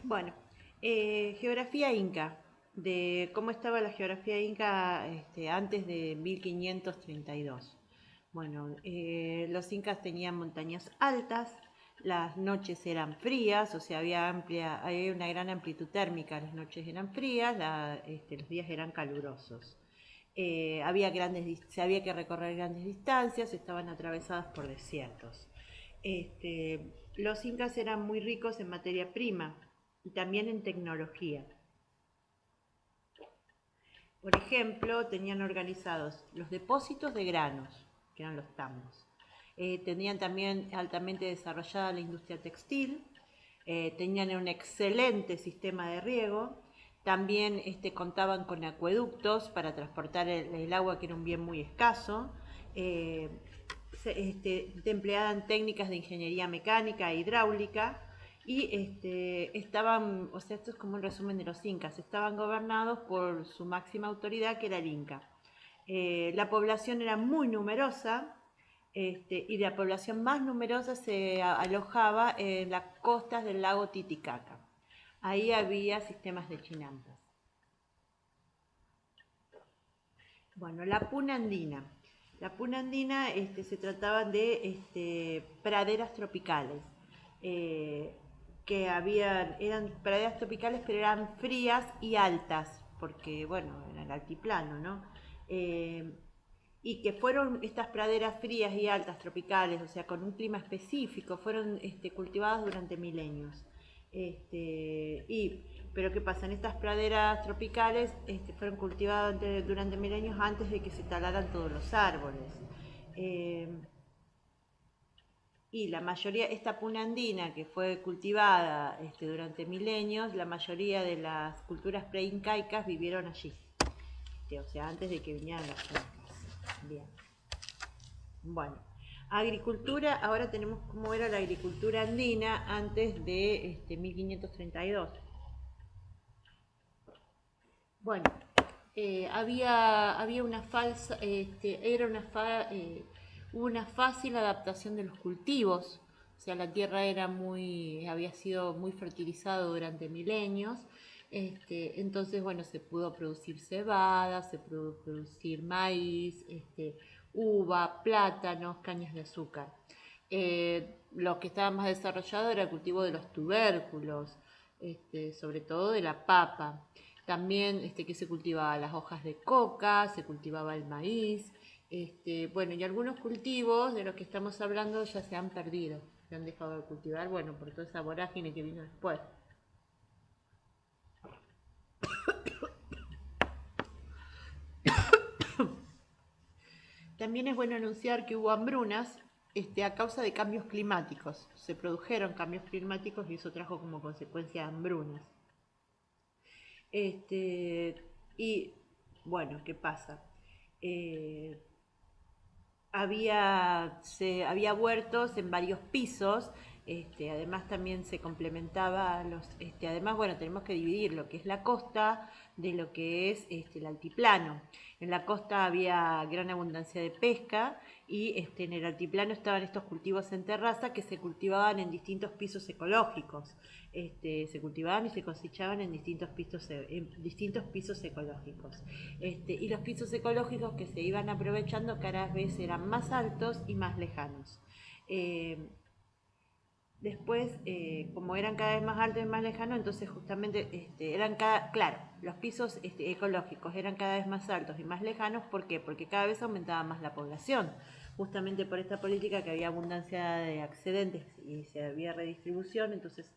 Bueno, geografía inca, de cómo estaba la geografía inca antes de 1532. Bueno, los incas tenían montañas altas, las noches eran frías, o sea, había una gran amplitud térmica, las noches eran frías, los días eran calurosos. Se había que recorrer grandes distancias, estaban atravesadas por desiertos. Los incas eran muy ricos en materia prima y también en tecnología. Por ejemplo, tenían organizados los depósitos de granos, que eran los tambos. Tenían también altamente desarrollada la industria textil, tenían un excelente sistema de riego, también contaban con acueductos para transportar el agua, que era un bien muy escaso. Eh, Empleaban técnicas de ingeniería mecánica e hidráulica y estaban, o sea, esto es como un resumen de los incas, estaban gobernados por su máxima autoridad, que era el inca. La población era muy numerosa, y la población más numerosa se alojaba en las costas del lago Titicaca. Ahí había sistemas de chinampas. Bueno, la puna andina. La puna andina se trataba de praderas tropicales, eh, eran praderas tropicales, pero eran frías y altas, porque bueno, era el altiplano, ¿no? Eh, y que fueron estas praderas frías y altas tropicales, o sea, con un clima específico, fueron cultivadas durante milenios. Pero ¿qué pasa? En estas praderas tropicales fueron cultivadas durante milenios antes de que se talaran todos los árboles. Eh, y la mayoría, esta puna andina que fue cultivada durante milenios, la mayoría de las culturas preincaicas vivieron allí, o sea, antes de que vinieran los incas. Bien. Bueno, agricultura, ahora tenemos cómo era la agricultura andina antes de 1532. Bueno, había una falsa, una fácil adaptación de los cultivos, o sea, la tierra había sido muy fertilizada durante milenios, entonces, bueno, se pudo producir cebada, se pudo producir maíz, uva, plátanos, cañas de azúcar. Lo que estaba más desarrollado era el cultivo de los tubérculos, sobre todo de la papa. También que se cultivaba las hojas de coca, se cultivaba el maíz, bueno, y algunos cultivos de los que estamos hablando ya se han perdido, se han dejado de cultivar, bueno, por toda esa vorágine que vino después. También es bueno anunciar que hubo hambrunas a causa de cambios climáticos. Se produjeron cambios climáticos y eso trajo como consecuencia hambrunas. Este, y bueno, ¿qué pasa? Eh, había huertos en varios pisos, además también se complementaba además, bueno, tenemos que dividir lo que es la costa de lo que es el altiplano. En la costa había gran abundancia de pesca y en el altiplano estaban estos cultivos en terraza que se cultivaban en distintos pisos ecológicos. Se cultivaban y se cosechaban en distintos pisos ecológicos. Y los pisos ecológicos que se iban aprovechando cada vez eran más altos y más lejanos. Eh, Después, como eran cada vez más altos y más lejanos, entonces justamente claro, los pisos ecológicos eran cada vez más altos y más lejanos. ¿Por qué? Porque cada vez aumentaba más la población, justamente por esta política que había abundancia de accedentes y se había redistribución, entonces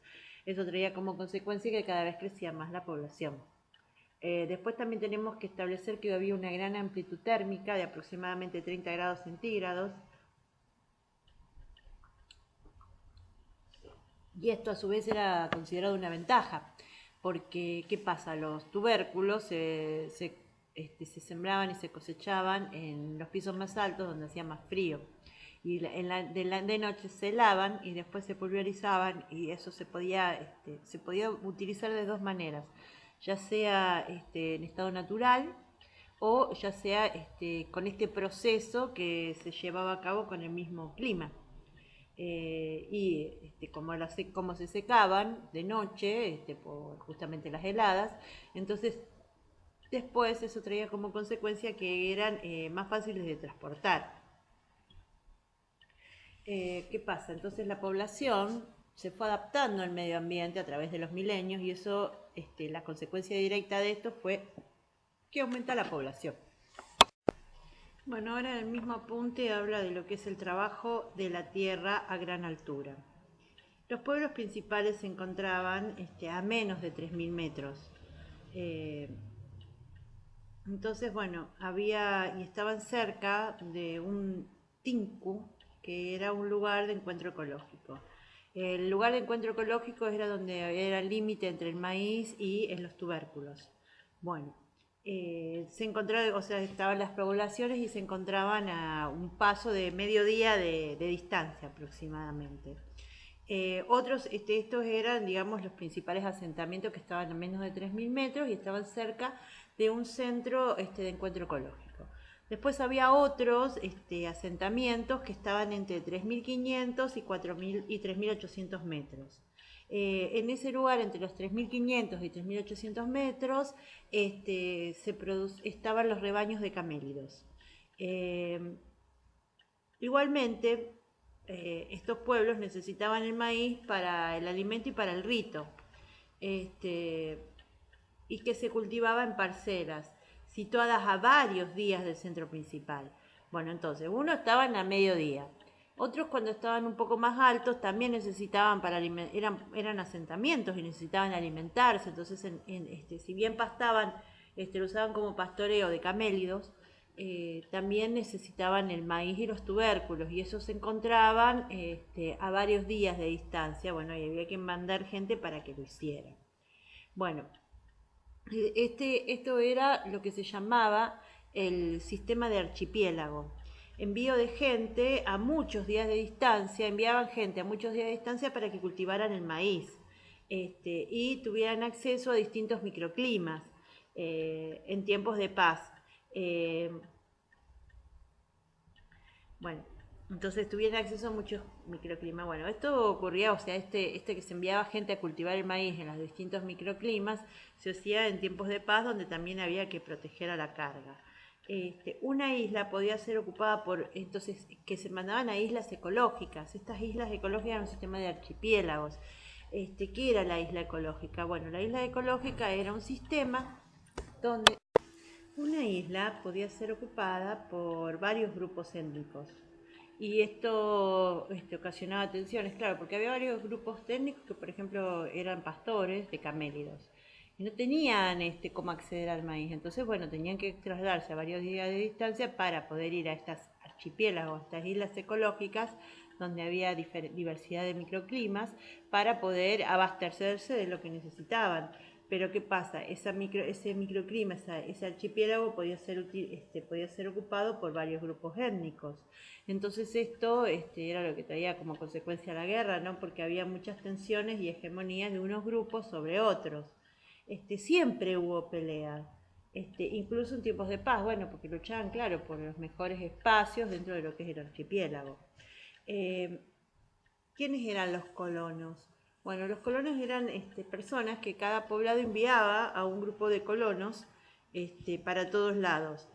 eso traía como consecuencia que cada vez crecía más la población. Después también tenemos que establecer que había una gran amplitud térmica de aproximadamente 30 grados centígrados, y esto a su vez era considerado una ventaja, porque ¿qué pasa? Los tubérculos se sembraban y se cosechaban en los pisos más altos donde hacía más frío. Y de noche se helaban y después se pulverizaban, y eso se podía utilizar de dos maneras, ya sea en estado natural o ya sea con este proceso que se llevaba a cabo con el mismo clima. y como se secaban de noche por justamente las heladas, entonces después eso traía como consecuencia que eran más fáciles de transportar. ¿Qué pasa? Entonces la población se fue adaptando al medio ambiente a través de los milenios y eso, la consecuencia directa de esto fue que aumenta la población. Bueno, ahora en el mismo apunte habla de lo que es el trabajo de la tierra a gran altura. Los pueblos principales se encontraban a menos de 3.000 metros. Eh, entonces, bueno, estaban cerca de un tinku, que era un lugar de encuentro ecológico. El lugar de encuentro ecológico era donde era el límite entre el maíz y en los tubérculos. Bueno, se encontraban, o sea, estaban las poblaciones y se encontraban a un paso de medio día de distancia aproximadamente. Estos eran, digamos, los principales asentamientos que estaban a menos de 3.000 metros y estaban cerca de un centro de encuentro ecológico. Después había otros asentamientos que estaban entre 3.500 y 4.000 y 3.800 metros. En ese lugar, entre los 3.500 y 3.800 metros, estaban los rebaños de camélidos. Igualmente, estos pueblos necesitaban el maíz para el alimento y para el rito, y que se cultivaba en parcelas, situadas a varios días del centro principal. Bueno, entonces, unos estaban a mediodía, otros cuando estaban un poco más altos también necesitaban eran asentamientos y necesitaban alimentarse, entonces si bien pastaban, lo usaban como pastoreo de camélidos, también necesitaban el maíz y los tubérculos y esos se encontraban a varios días de distancia, bueno, y había que mandar gente para que lo hiciera. Bueno, esto era lo que se llamaba el sistema de archipiélago. Envío de gente a muchos días de distancia, enviaban gente a muchos días de distancia para que cultivaran el maíz y tuvieran acceso a distintos microclimas en tiempos de paz. Bueno, entonces tuvieran acceso a muchos microclimas. Bueno, esto ocurría, o sea, que se enviaba gente a cultivar el maíz en los distintos microclimas, se hacía en tiempos de paz donde también había que proteger a la carga. Una isla podía ser ocupada entonces, que se mandaban a islas ecológicas. Estas islas ecológicas eran un sistema de archipiélagos. ¿Qué era la isla ecológica? Bueno, la isla ecológica era un sistema donde una isla podía ser ocupada por varios grupos étnicos y esto ocasionaba tensiones, claro, porque había varios grupos étnicos que, por ejemplo, eran pastores de camélidos y no tenían cómo acceder al maíz. Entonces, bueno, tenían que trasladarse a varios días de distancia para poder ir a estas archipiélagos, a estas islas ecológicas donde había diversidad de microclimas para poder abastecerse de lo que necesitaban. Pero ¿qué pasa? Ese microclima, ese archipiélago podía ser ocupado por varios grupos étnicos. Entonces esto era lo que traía como consecuencia la guerra, ¿no? Porque había muchas tensiones y hegemonías de unos grupos sobre otros. Siempre hubo peleas, incluso en tiempos de paz, bueno, porque luchaban, claro, por los mejores espacios dentro de lo que es el archipiélago. Eh, ¿Quiénes eran los colonos? Bueno, los colonos eran personas que cada poblado enviaba a un grupo de colonos para todos lados.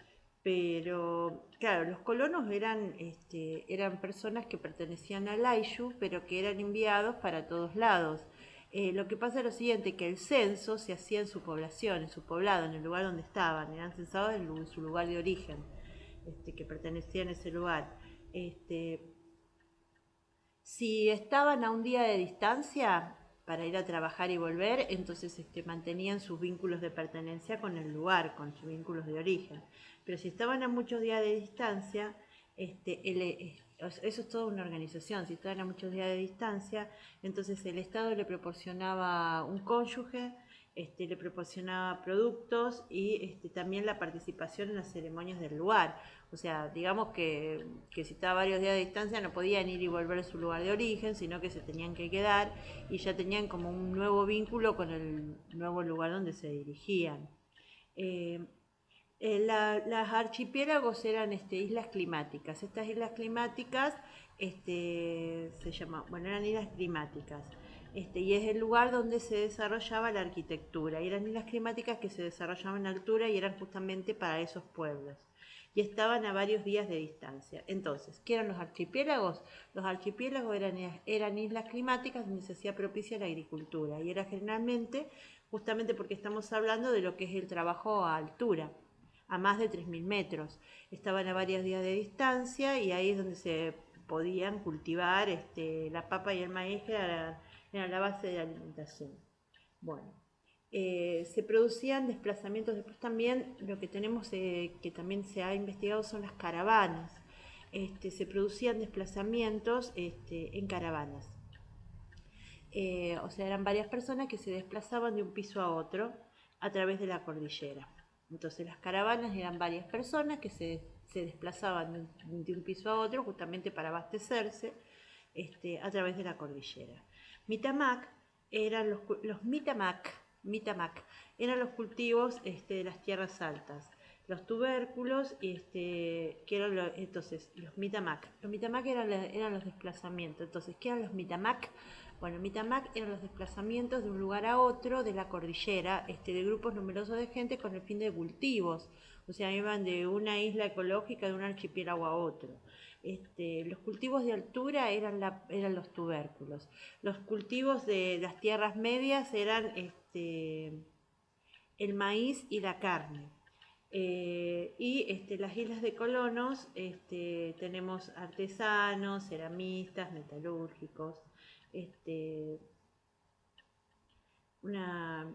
Pero, claro, los colonos eran personas que pertenecían al Ayllu, pero que eran enviados para todos lados. Lo que pasa es lo siguiente, que el censo se hacía en su población, en su poblado, en el lugar donde estaban. Eran censados en su lugar de origen, que pertenecían a ese lugar. Si estaban a un día de distancia para ir a trabajar y volver, entonces mantenían sus vínculos de pertenencia con el lugar, con sus vínculos de origen. Pero si estaban a muchos días de distancia, eso es toda una organización. Si estaban a muchos días de distancia, entonces el Estado le proporcionaba un cónyuge, le proporcionaba productos y también la participación en las ceremonias del lugar. O sea, digamos que si estaba a varios días de distancia no podían ir y volver a su lugar de origen, sino que se tenían que quedar y ya tenían como un nuevo vínculo con el nuevo lugar donde se dirigían. Las archipiélagos eran islas climáticas. Estas islas climáticas se llama, bueno, eran islas climáticas. Y es el lugar donde se desarrollaba la arquitectura. Y eran islas climáticas que se desarrollaban en altura y eran justamente para esos pueblos. Y estaban a varios días de distancia. Entonces, ¿qué eran los archipiélagos? Los archipiélagos eran islas climáticas donde se hacía propicia la agricultura. Y era generalmente, justamente porque estamos hablando de lo que es el trabajo a altura, a más de 3.000 metros. Estaban a varios días de distancia y ahí es donde se podían cultivar la papa y el maíz, que era la base de la alimentación. Bueno, se producían desplazamientos. Después también lo que tenemos, que también se ha investigado, son las caravanas. Se producían desplazamientos en caravanas. O sea, eran varias personas que se desplazaban de un piso a otro a través de la cordillera. Entonces las caravanas eran varias personas que se desplazaban de un piso a otro justamente para abastecerse a través de la cordillera. Mitamac eran los Mitamac eran los cultivos de las tierras altas. Los tubérculos, que eran entonces los Mitamac. Los Mitamac eran los desplazamientos. Entonces, ¿qué eran los Mitamac? Bueno, Mitamac eran los desplazamientos de un lugar a otro de la cordillera, de grupos numerosos de gente con el fin de cultivos. O sea, iban de una isla ecológica, de un archipiélago a otro. Los cultivos de altura eran los tubérculos. Los cultivos de las tierras medias eran el maíz y la carne. Las islas de colonos, tenemos artesanos, ceramistas, metalúrgicos, una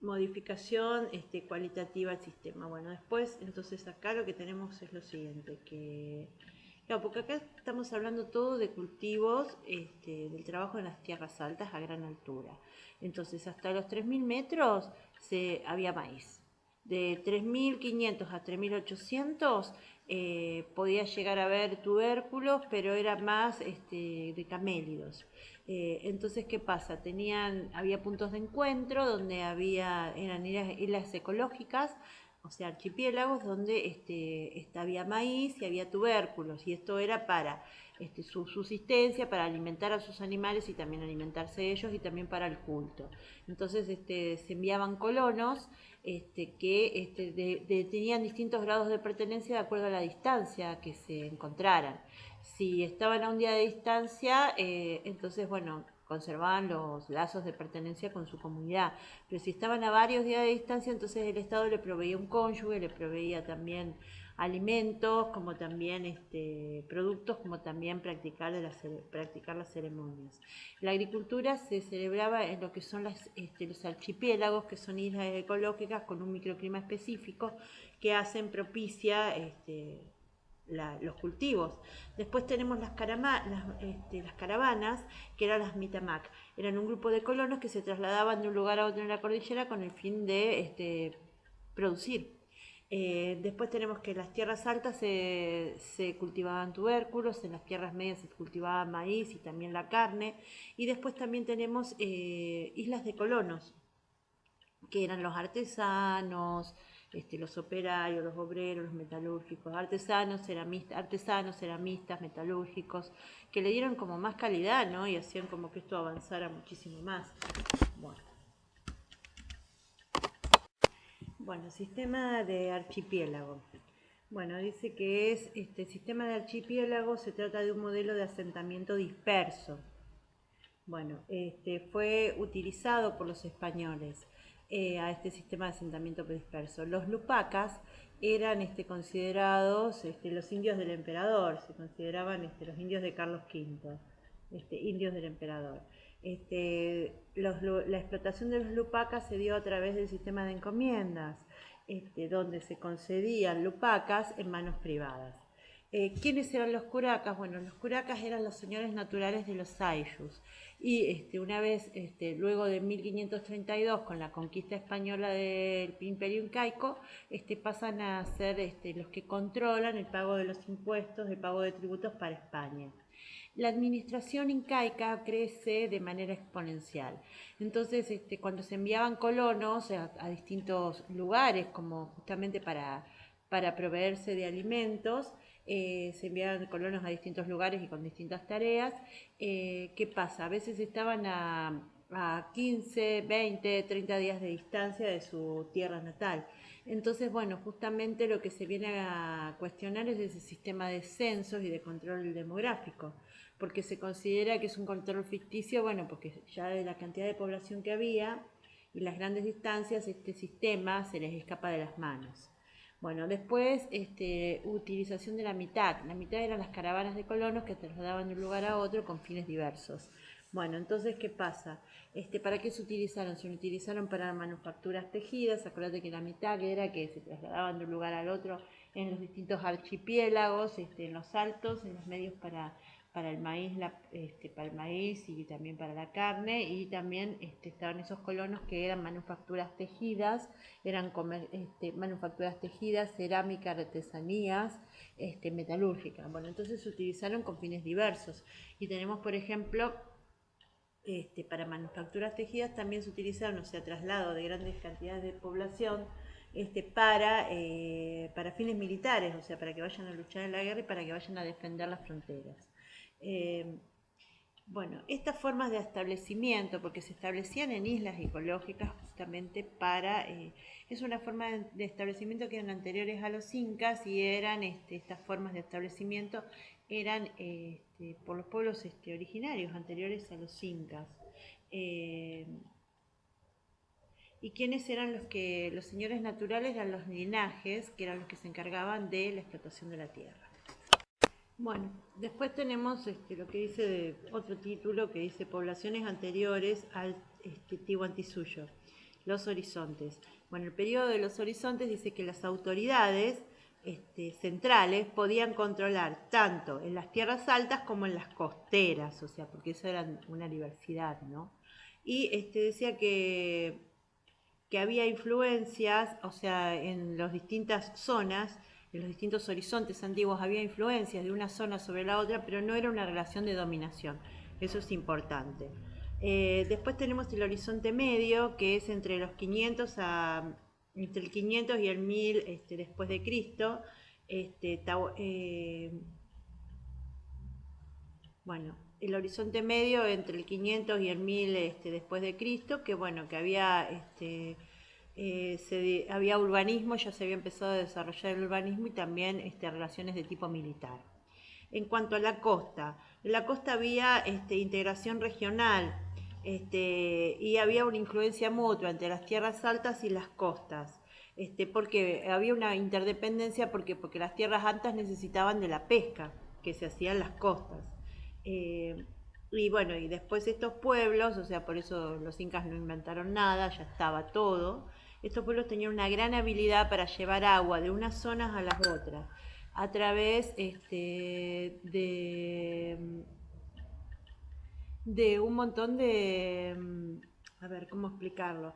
modificación cualitativa al sistema. Bueno, después, entonces acá lo que tenemos es lo siguiente, que claro, porque acá estamos hablando todo de cultivos, del trabajo en las tierras altas a gran altura. Entonces, hasta los 3.000 metros había maíz. De 3.500 a 3.800 podía llegar a haber tubérculos, pero era más de camélidos. Entonces, ¿qué pasa? Había puntos de encuentro donde eran islas ecológicas, o sea, archipiélagos donde había maíz y había tubérculos, y esto era para su subsistencia, para alimentar a sus animales y también alimentarse ellos, y también para el culto. Entonces se enviaban colonos que tenían distintos grados de pertenencia de acuerdo a la distancia que se encontraran. Si estaban a un día de distancia, entonces, bueno, conservaban los lazos de pertenencia con su comunidad. Pero si estaban a varios días de distancia, entonces el Estado le proveía un cónyuge, le proveía también alimentos, como también productos, como también practicar las ceremonias. La agricultura se celebraba en lo que son los archipiélagos, que son islas ecológicas con un microclima específico que hacen propicia los cultivos. Después tenemos las caravanas, que eran las Mitamac. Eran un grupo de colonos que se trasladaban de un lugar a otro en la cordillera con el fin de producir. Después tenemos que en las tierras altas se cultivaban tubérculos, en las tierras medias se cultivaba maíz y también la carne. Y después también tenemos islas de colonos, que eran los artesanos, los operarios, los obreros, los metalúrgicos, artesanos, ceramistas, metalúrgicos, que le dieron como más calidad, ¿no? Y hacían como que esto avanzara muchísimo más. Bueno, sistema de archipiélago. Bueno, dice que este sistema de archipiélago se trata de un modelo de asentamiento disperso. Bueno, fue utilizado por los españoles a este sistema de asentamiento disperso. Los lupacas eran considerados los indios del emperador, se consideraban los indios de Carlos V, indios del emperador. La explotación de los lupacas se dio a través del sistema de encomiendas, donde se concedían lupacas en manos privadas. ¿Quiénes eran los curacas? Bueno, los curacas eran los señores naturales de los ayllus. Y una vez, luego de 1532, con la conquista española del Imperio Incaico, pasan a ser los que controlan el pago de los impuestos, el pago de tributos para España. La administración incaica crece de manera exponencial. Entonces, cuando se enviaban colonos a distintos lugares, como justamente para proveerse de alimentos, se enviaban colonos a distintos lugares y con distintas tareas. ¿Qué pasa? A veces estaban a 15, 20, 30 días de distancia de su tierra natal. Entonces, bueno, justamente lo que se viene a cuestionar es ese sistema de censos y de control demográfico, porque se considera que es un control ficticio, bueno, porque ya de la cantidad de población que había y las grandes distancias, este sistema se les escapa de las manos. Bueno, después, utilización de la mitad. La mitad eran las caravanas de colonos que trasladaban de un lugar a otro con fines diversos. Bueno, entonces, ¿qué pasa? ¿Para qué se utilizaron? Se utilizaron para manufacturas tejidas. Acuérdate que la mitad era que se trasladaban de un lugar al otro en los distintos archipiélagos, en los altos, en los medios para el maíz, para el maíz y también para la carne, y también estaban esos colonos que eran manufacturas tejidas, manufacturas tejidas, cerámica, artesanías, metalúrgica. Bueno, entonces se utilizaron con fines diversos y tenemos, por ejemplo, para manufacturas tejidas también se utilizaron, o sea, traslado de grandes cantidades de población para fines militares, o sea, para que vayan a luchar en la guerra y para que vayan a defender las fronteras. Bueno, estas formas de establecimiento, porque se establecían en islas ecológicas justamente es una forma de establecimiento que eran anteriores a los incas y eran, estas formas de establecimiento eran por los pueblos originarios anteriores a los incas. ¿Y quiénes eran los señores naturales? Eran los linajes, que eran los que se encargaban de la explotación de la tierra. Bueno, después tenemos lo que dice otro título que dice poblaciones anteriores al Tihuantisuyo, los horizontes. Bueno, el periodo de los horizontes dice que las autoridades centrales podían controlar tanto en las tierras altas como en las costeras, o sea, porque eso era una diversidad, ¿no? Y decía que había influencias, o sea, en las distintas zonas, en los distintos horizontes antiguos había influencias de una zona sobre la otra, pero no era una relación de dominación. Eso es importante. Después tenemos el horizonte medio, que es entre el 500 y el 1000 después de Cristo. Bueno, el horizonte medio entre el 500 y el 1000 después de Cristo, que bueno, que había había urbanismo, ya se había empezado a desarrollar el urbanismo y también relaciones de tipo militar. En cuanto a la costa, en la costa había integración regional y había una influencia mutua entre las tierras altas y las costas. Porque había una interdependencia porque las tierras altas necesitaban de la pesca que se hacía en las costas. Y bueno, y después estos pueblos, o sea, por eso los incas no inventaron nada, ya estaba todo. Estos pueblos tenían una gran habilidad para llevar agua de unas zonas a las otras, a través de un montón a ver, ¿cómo explicarlo?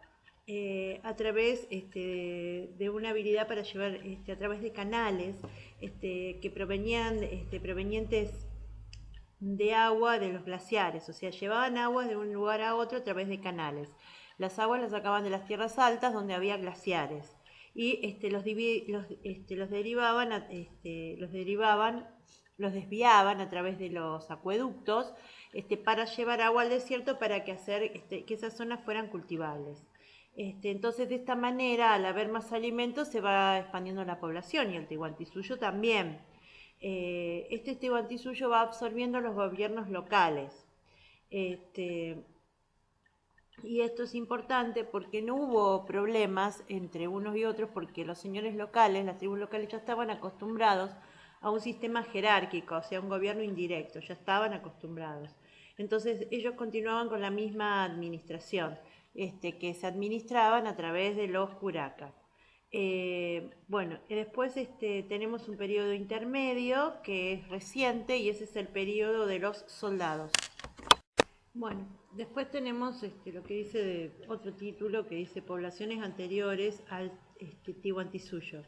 A través de una habilidad para llevar a través de canales que provenientes de agua de los glaciares, o sea, llevaban aguas de un lugar a otro a través de canales. Las aguas las sacaban de las tierras altas donde había glaciares y los desviaban a través de los acueductos para llevar agua al desierto para que esas zonas fueran cultivables. Entonces, de esta manera, al haber más alimentos, se va expandiendo la población y el Tihuantisuyo también. Tihuantisuyo va absorbiendo los gobiernos locales. Y esto es importante porque no hubo problemas entre unos y otros porque los señores locales, las tribus locales ya estaban acostumbrados a un sistema jerárquico, o sea, un gobierno indirecto, ya estaban acostumbrados. Entonces ellos continuaban con la misma administración, que se administraban a través de los curacas. Bueno, después tenemos un periodo intermedio que es reciente y ese es el periodo de los soldados. Bueno, después tenemos lo que dice otro título que dice poblaciones anteriores al Tihuantisuyo,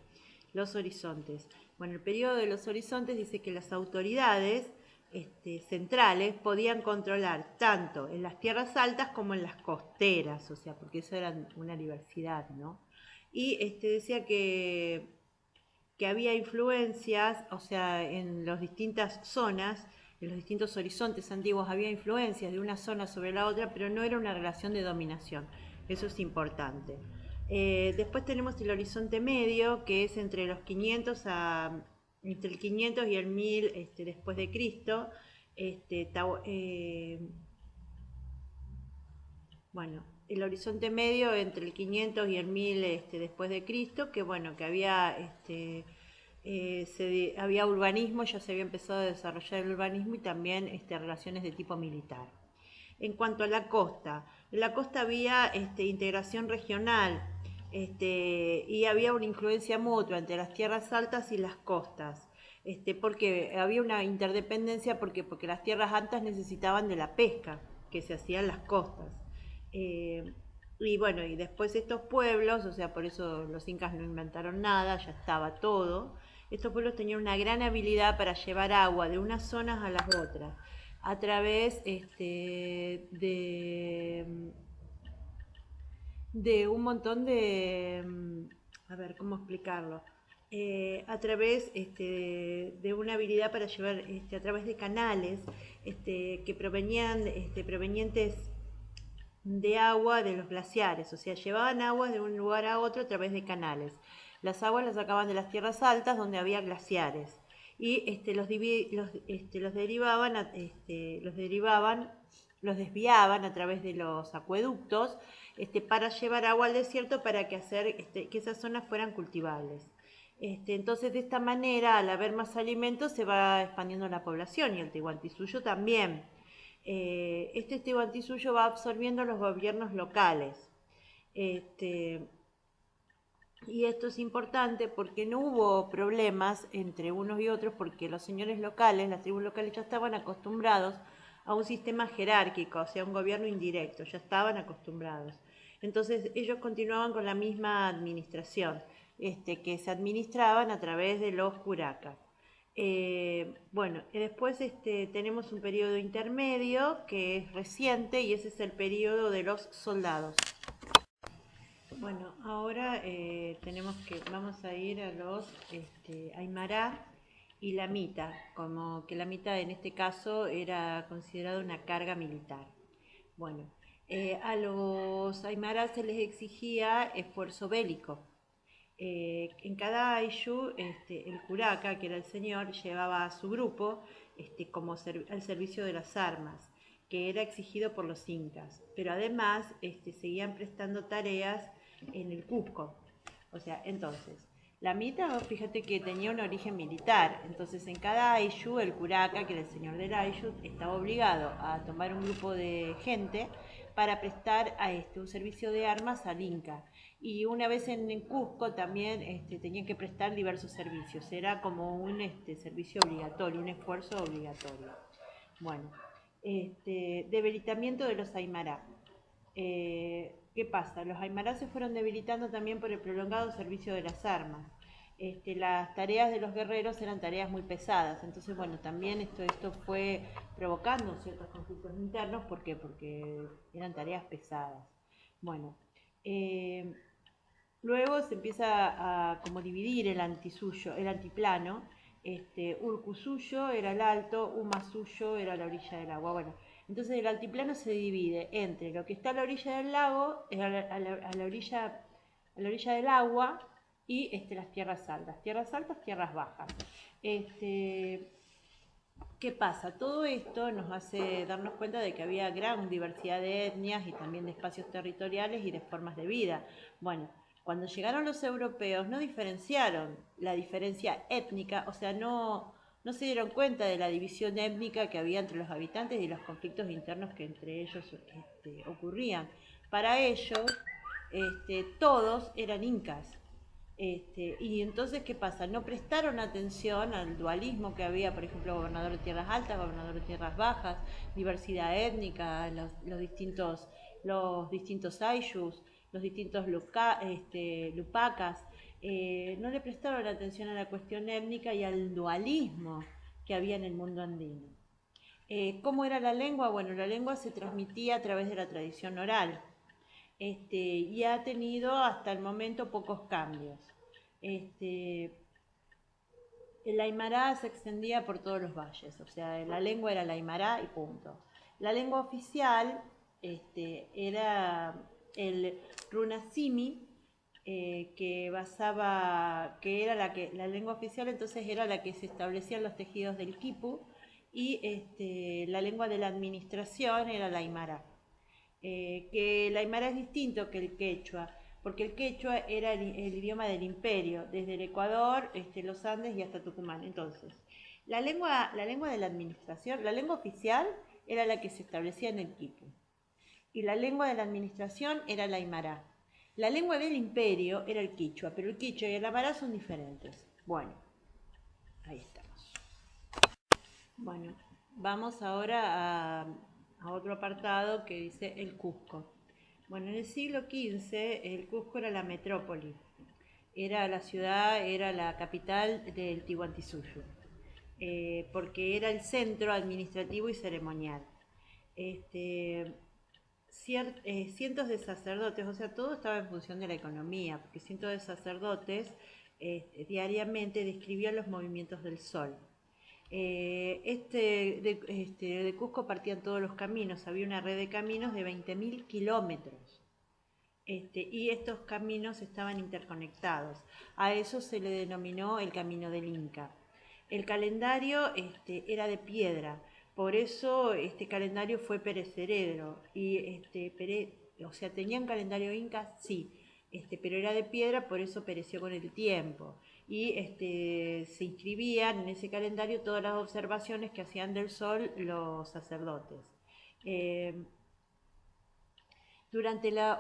los horizontes. Bueno, el periodo de los horizontes dice que las autoridades centrales podían controlar tanto en las tierras altas como en las costeras, o sea, porque eso era una diversidad, ¿no? Y decía que había influencias, o sea, en las distintas zonas, en los distintos horizontes antiguos había influencias de una zona sobre la otra, pero no era una relación de dominación. Eso es importante. Después tenemos el horizonte medio, que es entre el 500 y el 1000 después de Cristo. Este, bueno, el horizonte medio entre el 500 y el 1000 después de Cristo, que bueno, que había había urbanismo, ya se había empezado a desarrollar el urbanismo y también relaciones de tipo militar. En cuanto a la costa, en la costa había integración regional y había una influencia mutua entre las tierras altas y las costas. Porque había una interdependencia porque las tierras altas necesitaban de la pesca que se hacía en las costas. Eh, y bueno, y después estos pueblos, o sea, por eso los incas no inventaron nada, ya estaba todo. Estos pueblos tenían una gran habilidad para llevar agua de unas zonas a las otras a través de un montón a ver, ¿cómo explicarlo? A través de una habilidad para llevar a través de canales que provenían, provenientes de agua de los glaciares, o sea, llevaban agua de un lugar a otro a través de canales. Las aguas las sacaban de las tierras altas donde había glaciares y los derivaban, los desviaban a través de los acueductos para llevar agua al desierto para que esas zonas fueran cultivables. Entonces, de esta manera, al haber más alimentos, se va expandiendo la población y el Tahuantinsuyo también. Este Tahuantinsuyo va absorbiendo los gobiernos locales. Este, y esto es importante porque no hubo problemas entre unos y otros porque los señores locales, las tribus locales ya estaban acostumbrados a un sistema jerárquico, o sea, un gobierno indirecto, ya estaban acostumbrados. Entonces ellos continuaban con la misma administración, que se administraban a través de los curacas. Bueno, después tenemos un periodo intermedio que es reciente y ese es el periodo de los soldados. Bueno, ahora vamos a ir a los Aymara y Lamita, como que Lamita en este caso era considerada una carga militar. Bueno, a los Aymara se les exigía esfuerzo bélico. En cada Ayllu, el curaca, que era el señor, llevaba a su grupo al servicio de las armas, que era exigido por los incas, pero además seguían prestando tareas en el Cusco. O sea, entonces, la mita, fíjate que tenía un origen militar, entonces en cada Ayllu, el curaca, que era el señor del Ayllu, estaba obligado a tomar un grupo de gente para prestar un servicio de armas al Inca. Y una vez en Cusco también tenían que prestar diversos servicios, era como un servicio obligatorio, un esfuerzo obligatorio. Bueno, debilitamiento de los Aymara. ¿Qué pasa? Los aymaras se fueron debilitando también por el prolongado servicio de las armas. Las tareas de los guerreros eran tareas muy pesadas, entonces bueno, también esto fue provocando ciertos conflictos internos, ¿por qué? Porque eran tareas pesadas. Bueno, luego se empieza a como dividir el antiplano. Urcusuyo era el alto, Umasuyo era la orilla del agua. Bueno, entonces el altiplano se divide entre lo que está a la orilla del lago, a la orilla del agua, y las tierras altas, tierras bajas. ¿Qué pasa? Todo esto nos hace darnos cuenta de que había gran diversidad de etnias y también de espacios territoriales y de formas de vida. Bueno, cuando llegaron los europeos no diferenciaron la diferencia étnica, o sea, no se dieron cuenta de la división étnica que había entre los habitantes y los conflictos internos que entre ellos ocurrían. Para ellos, todos eran incas. Y entonces, ¿qué pasa? No prestaron atención al dualismo que había, por ejemplo, gobernador de tierras altas, gobernador de tierras bajas, diversidad étnica, los distintos ayllus, los distintos lupacas. No le prestaron atención a la cuestión étnica y al dualismo que había en el mundo andino. ¿Cómo era la lengua? Bueno, la lengua se transmitía a través de la tradición oral. Y ha tenido hasta el momento pocos cambios. Este, El aymara se extendía por todos los valles, o sea, la lengua era el aymara y punto. La lengua oficial era el runasimi, que era la lengua oficial, entonces era la que se establecían los tejidos del quipu, y la lengua de la administración era la aymara. Que el aymara es distinto que el quechua, porque el quechua era el idioma del imperio, desde el Ecuador, los Andes y hasta Tucumán. Entonces, la lengua de la administración, la lengua oficial era la que se establecía en el quipu, y la lengua de la administración era la aymara. La lengua del imperio era el quichua, pero el quichua y el aymara son diferentes. Bueno, ahí estamos. Bueno, vamos ahora a otro apartado que dice el Cusco. Bueno, en el siglo XV el Cusco era la metrópoli, era la ciudad, era la capital del Tihuantizuyo, porque era el centro administrativo y ceremonial. Este, cientos de sacerdotes, o sea, todo estaba en función de la economía, porque cientos de sacerdotes diariamente describían los movimientos del sol. De Cusco partían todos los caminos, había una red de caminos de 20.000 kilómetros. Y estos caminos estaban interconectados. A eso se le denominó el camino del Inca. El calendario era de piedra, por eso este calendario fue perecedero. O sea, ¿tenían calendario inca? Sí, pero era de piedra, por eso pereció con el tiempo. Y se inscribían en ese calendario todas las observaciones que hacían del sol los sacerdotes.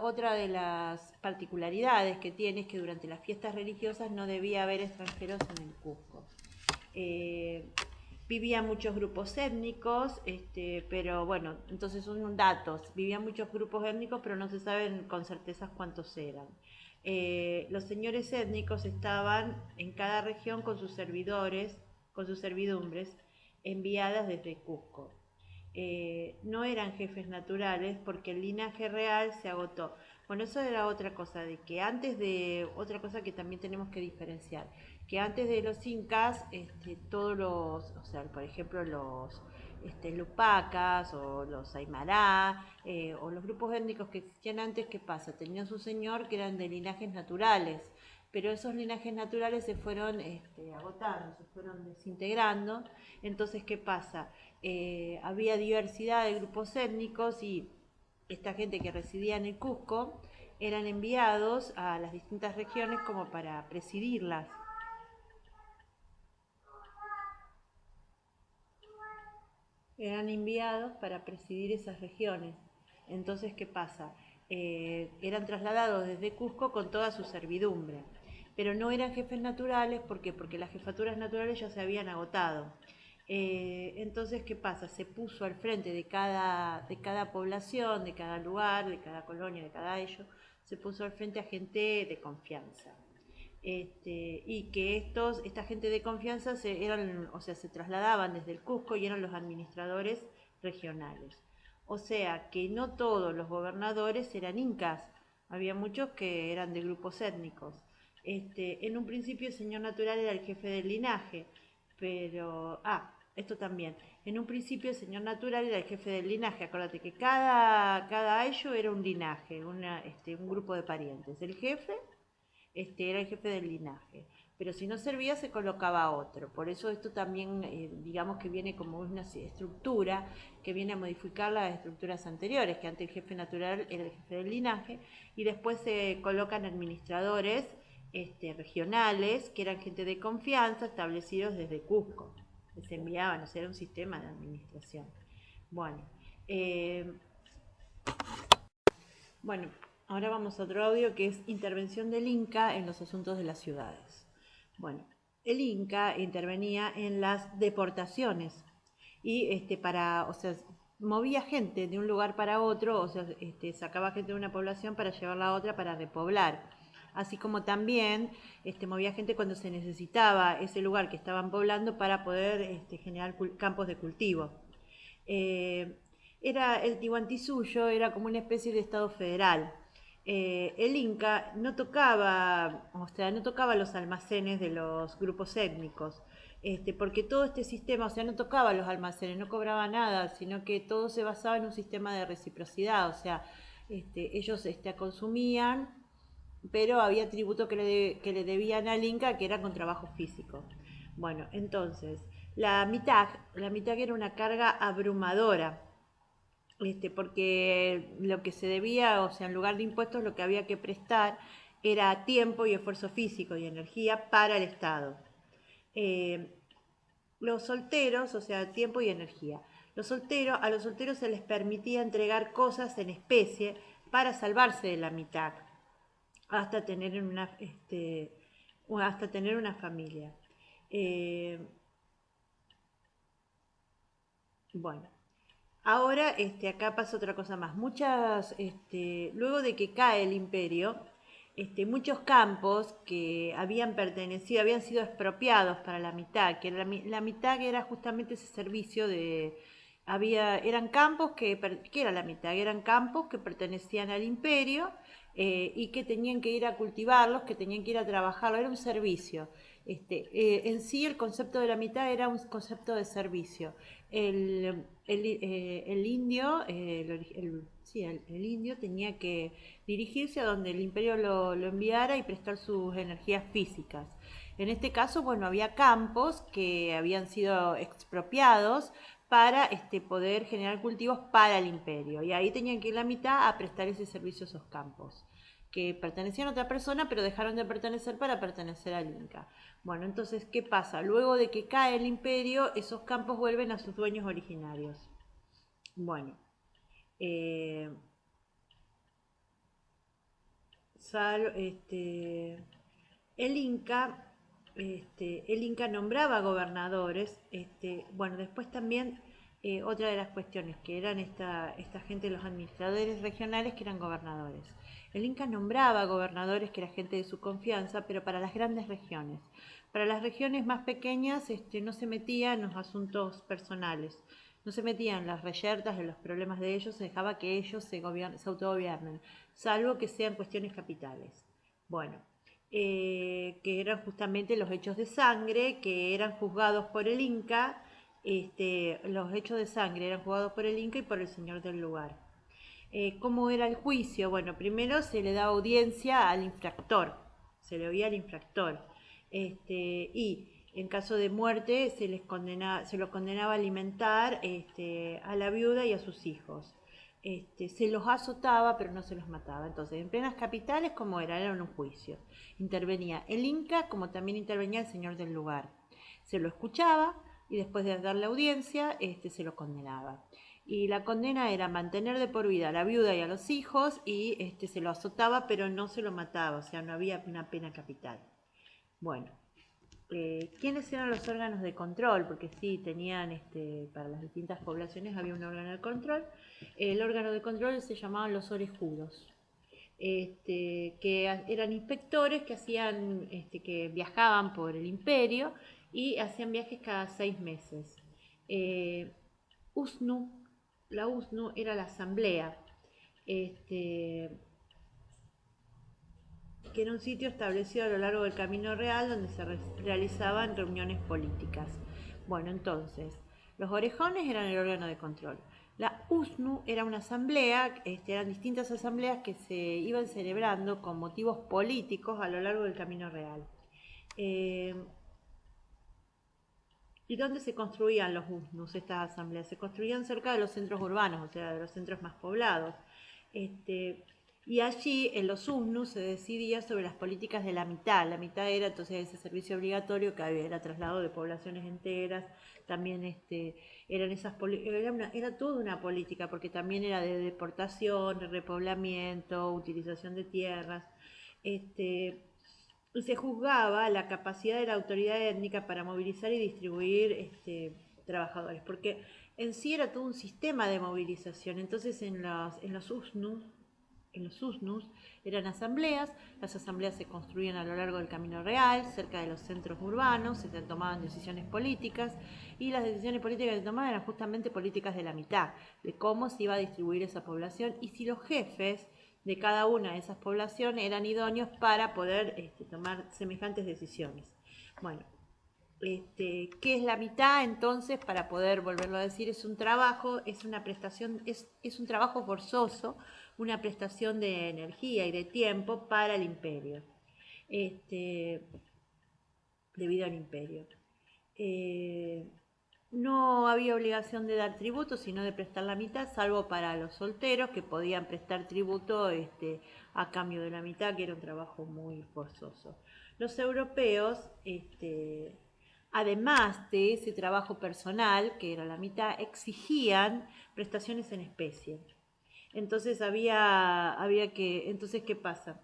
Otra de las particularidades que tiene es que durante las fiestas religiosas no debía haber extranjeros en el Cusco. Vivían muchos grupos étnicos, pero bueno, entonces son datos, vivían muchos grupos étnicos, pero no se saben con certeza cuántos eran. Los señores étnicos estaban en cada región con sus servidores, con sus servidumbres, enviadas desde Cusco. No eran jefes naturales porque el linaje real se agotó. Bueno, eso era otra cosa, otra cosa que también tenemos que diferenciar, que antes de los incas, o sea, por ejemplo, los lupacas o los aymará, o los grupos étnicos que existían antes, ¿qué pasa? Tenían su señor que eran de linajes naturales, pero esos linajes naturales se fueron agotando, se fueron desintegrando. Entonces, ¿qué pasa? Había diversidad de grupos étnicos y esta gente que residía en el Cusco eran enviados a las distintas regiones como para presidirlas. Eran enviados para presidir esas regiones. Entonces, ¿qué pasa? Eran trasladados desde Cusco con toda su servidumbre, pero no eran jefes naturales. ¿Por qué? Porque las jefaturas naturales ya se habían agotado. Entonces, ¿qué pasa? Se puso al frente de cada población, de cada lugar, de cada colonia, de cada ello, se puso al frente a gente de confianza. Y que esta gente de confianza se trasladaban desde el Cusco y eran los administradores regionales. O sea que no todos los gobernadores eran incas, había muchos que eran de grupos étnicos. En un principio el señor natural era el jefe del linaje, pero, esto también, en un principio el señor natural era el jefe del linaje. Acuérdate que cada ayo era un linaje, un grupo de parientes. El jefe era el jefe del linaje, pero si no servía se colocaba otro. Por eso esto también, digamos que viene como una estructura que viene a modificar las estructuras anteriores, que antes el jefe natural era el jefe del linaje, y después se colocan administradores regionales, que eran gente de confianza, establecidos desde Cusco. Se enviaban, o sea, era un sistema de administración. Bueno, bueno, ahora vamos a otro audio que es intervención del Inca en los asuntos de las ciudades. Bueno, el Inca intervenía en las deportaciones y o sea, movía gente de un lugar para otro, o sea, sacaba gente de una población para llevarla a otra para repoblar. Así como también movía gente cuando se necesitaba ese lugar que estaban poblando para poder generar campos de cultivo. El Tihuantizuyo era como una especie de estado federal. El Inca no tocaba, o sea, no tocaba los almacenes de los grupos étnicos. porque todo este sistema, o sea, no tocaba los almacenes, no cobraba nada, sino que todo se basaba en un sistema de reciprocidad, o sea, ellos consumían, pero había tributo que le debían al Inca, que era con trabajo físico. Bueno, entonces, la mitad era una carga abrumadora, porque lo que se debía, o sea, en lugar de impuestos, lo que había que prestar era tiempo y esfuerzo físico y energía para el Estado. Eh, los solteros, o sea, tiempo y energía. A los solteros se les permitía entregar cosas en especie para salvarse de la mitad, hasta tener hasta tener una familia. Eh, bueno, ahora acá pasa otra cosa más. Luego de que cae el imperio, muchos campos que habían pertenecido, habían sido expropiados para la mitad, que era la mitad que era justamente ese servicio eran campos que era la mitad, eran campos que pertenecían al imperio, y que tenían que ir a cultivarlos, que tenían que ir a trabajarlos, era un servicio. En sí el concepto de la mitad era un concepto de servicio. El indio, sí, el indio tenía que dirigirse a donde el imperio lo enviara y prestar sus energías físicas. En este caso, bueno, había campos que habían sido expropiados para poder generar cultivos para el imperio. Y ahí tenían que ir la mitad a prestar ese servicio a esos campos, que pertenecían a otra persona, pero dejaron de pertenecer para pertenecer al Inca. Bueno, entonces, ¿qué pasa? Luego de que cae el imperio, esos campos vuelven a sus dueños originarios. Bueno, eh, sal, el Inca, el Inca nombraba gobernadores. Bueno, después también otra de las cuestiones que eran esta gente, los administradores regionales, que eran gobernadores. El Inca nombraba gobernadores, que era gente de su confianza, pero para las grandes regiones. Para las regiones más pequeñas, no se metía en los asuntos personales, no se metían en las reyertas, en los problemas de ellos, se dejaba que ellos se autogobiernen, salvo que sean cuestiones capitales. Bueno, que eran justamente los hechos de sangre que eran juzgados por el Inca. Los hechos de sangre eran juzgados por el Inca y por el señor del lugar. ¿Cómo era el juicio? Bueno, primero se le daba audiencia al infractor, se le oía al infractor, y en caso de muerte se lo condenaba a alimentar, a la viuda y a sus hijos. Se los azotaba, pero no se los mataba. Entonces, en penas capitales, ¿cómo era? Era un juicio. Intervenía el Inca, como también intervenía el señor del lugar. Se lo escuchaba y después de darle audiencia, se lo condenaba. Y la condena era mantener de por vida a la viuda y a los hijos, y se lo azotaba, pero no se lo mataba, o sea, no había una pena capital. Bueno, ¿quiénes eran los órganos de control? Porque sí, tenían, para las distintas poblaciones había un órgano de control. El órgano de control se llamaban los orejudos, que eran inspectores que que viajaban por el imperio y hacían viajes cada 6 meses. USNU, la USNU era la asamblea, que era un sitio establecido a lo largo del Camino Real donde se realizaban reuniones políticas. Bueno, entonces, los orejones eran el órgano de control. La USNU era una asamblea, eran distintas asambleas que se iban celebrando con motivos políticos a lo largo del Camino Real. ¿Y dónde se construían los USNUs, estas asambleas? Se construían cerca de los centros urbanos, o sea, de los centros más poblados. Y allí, en los USNUs, se decidía sobre las políticas de la mitad. La mitad era entonces ese servicio obligatorio que era traslado de poblaciones enteras. También era toda una política, porque también era de deportación, de repoblamiento, utilización de tierras. Y se juzgaba la capacidad de la autoridad étnica para movilizar y distribuir trabajadores, porque en sí era todo un sistema de movilización. Entonces en los USNUs eran asambleas, las asambleas se construían a lo largo del Camino Real, cerca de los centros urbanos, se tomaban decisiones políticas, y las decisiones políticas que se tomaban eran justamente políticas de la mitad, de cómo se iba a distribuir esa población y si los jefes de cada una de esas poblaciones eran idóneos para poder tomar semejantes decisiones. Bueno, ¿Qué es la mitad? Entonces, para poder volverlo a decir, es un trabajo, es una prestación, es un trabajo forzoso, una prestación de energía y de tiempo para el imperio, este, debido al imperio. Eh, no había obligación de dar tributo, sino de prestar la mitad, salvo para los solteros que podían prestar tributo a cambio de la mitad, que era un trabajo muy forzoso. Los europeos, además de ese trabajo personal, que era la mitad, exigían prestaciones en especie. Entonces entonces, ¿qué pasa?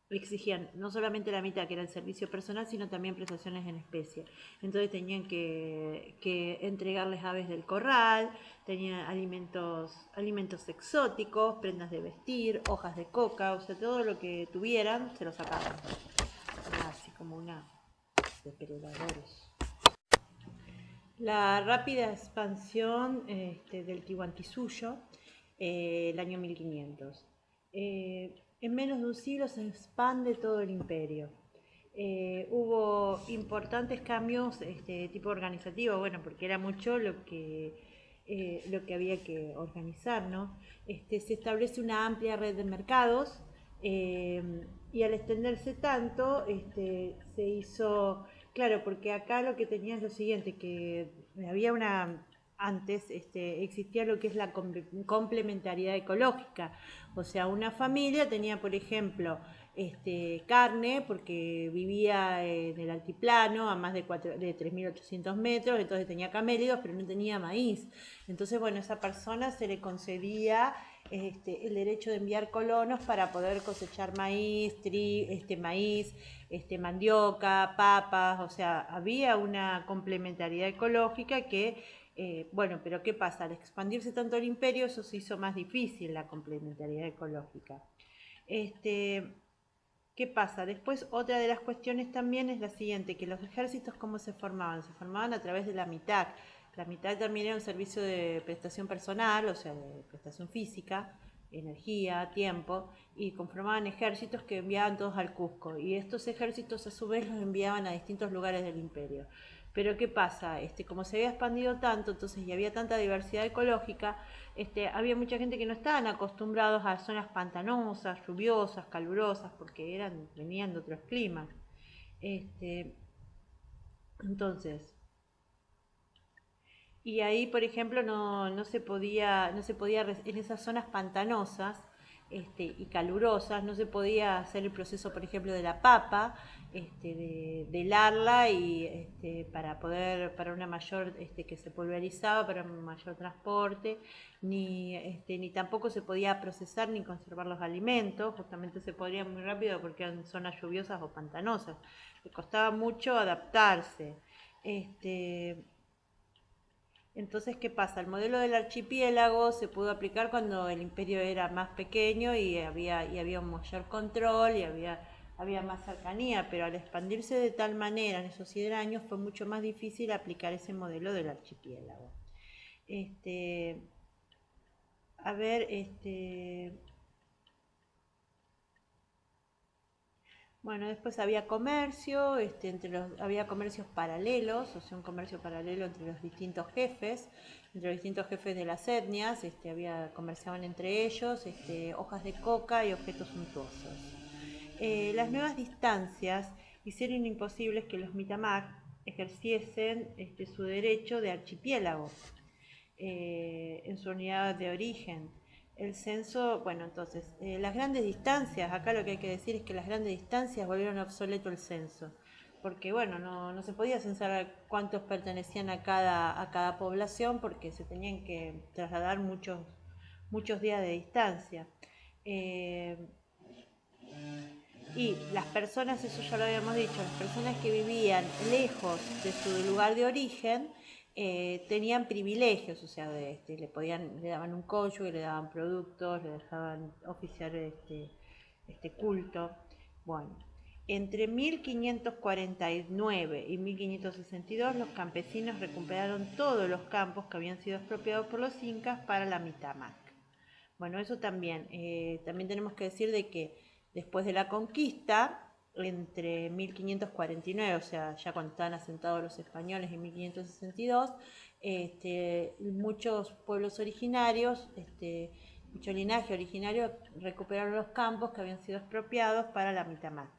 Exigían no solamente la mitad, que era el servicio personal, sino también prestaciones en especie. Entonces tenían que entregarles aves del corral, tenían alimentos exóticos, prendas de vestir, hojas de coca, o sea, todo lo que tuvieran se lo sacaban. Así como una depredadores. La rápida expansión del Tihuantinsuyo, el año 1500. En menos de un siglo se expande todo el imperio. Hubo importantes cambios de tipo organizativo, bueno, porque era mucho lo que había que organizar, ¿no? Se establece una amplia red de mercados eh, y al extenderse tanto, se hizo. Claro, porque acá lo que tenía es lo siguiente, que había antes existía lo que es la complementariedad ecológica. O sea, una familia tenía, por ejemplo, carne, porque vivía en el altiplano a más de 3.800 metros, entonces tenía camélidos, pero no tenía maíz. Entonces, bueno, a esa persona se le concedía el derecho de enviar colonos para poder cosechar maíz, mandioca, papas, o sea, había una complementariedad ecológica que, bueno, pero ¿qué pasa? Al expandirse tanto el imperio, eso se hizo más difícil, la complementariedad ecológica. Este, ¿Qué pasa? Después otra de las cuestiones también es la siguiente, que los ejércitos ¿cómo se formaban? Se formaban a través de la mitad. La mitad también era un servicio de prestación personal, o sea, de prestación física, energía, tiempo, y conformaban ejércitos que enviaban todos al Cusco. Y estos ejércitos a su vez los enviaban a distintos lugares del imperio. Pero ¿qué pasa? Como se había expandido tanto, entonces y había tanta diversidad ecológica, había mucha gente que no estaban acostumbrados a zonas pantanosas, lluviosas, calurosas, porque venían de otros climas. Este, entonces, y ahí, por ejemplo, no se podía, en esas zonas pantanosas y calurosas, no se podía hacer el proceso, por ejemplo, de la papa, de helarla y para una mayor, que se pulverizaba, para un mayor transporte, ni tampoco se podía procesar ni conservar los alimentos, justamente se podría muy rápido porque eran zonas lluviosas o pantanosas. Le costaba mucho adaptarse. Este, entonces, ¿qué pasa? El modelo del archipiélago se pudo aplicar cuando el imperio era más pequeño y había un mayor control y había más cercanía, pero al expandirse de tal manera en esos 100 años fue mucho más difícil aplicar ese modelo del archipiélago. Este, a ver, bueno, después había comercio, había comercios paralelos, o sea, un comercio paralelo entre los distintos jefes de las etnias, comerciaban entre ellos, hojas de coca y objetos suntuosos. Las nuevas distancias hicieron imposibles que los mitamac ejerciesen su derecho de archipiélago en su unidad de origen. El censo, bueno, entonces, las grandes distancias, acá lo que hay que decir es que las grandes distancias volvieron obsoleto el censo, porque bueno, no se podía censar cuántos pertenecían a cada población porque se tenían que trasladar muchos días de distancia. Eh, y las personas, eso ya lo habíamos dicho, las personas que vivían lejos de su lugar de origen tenían privilegios, o sea, le daban un cónyuge, le daban productos, le dejaban oficiar este culto. Bueno, entre 1549 y 1562 los campesinos recuperaron todos los campos que habían sido expropiados por los incas para la mitamac. Bueno, eso también. También tenemos que decir de que después de la conquista, entre 1549, o sea, ya cuando estaban asentados los españoles en 1562, muchos pueblos originarios, mucho linaje originario recuperaron los campos que habían sido expropiados para la mitamar.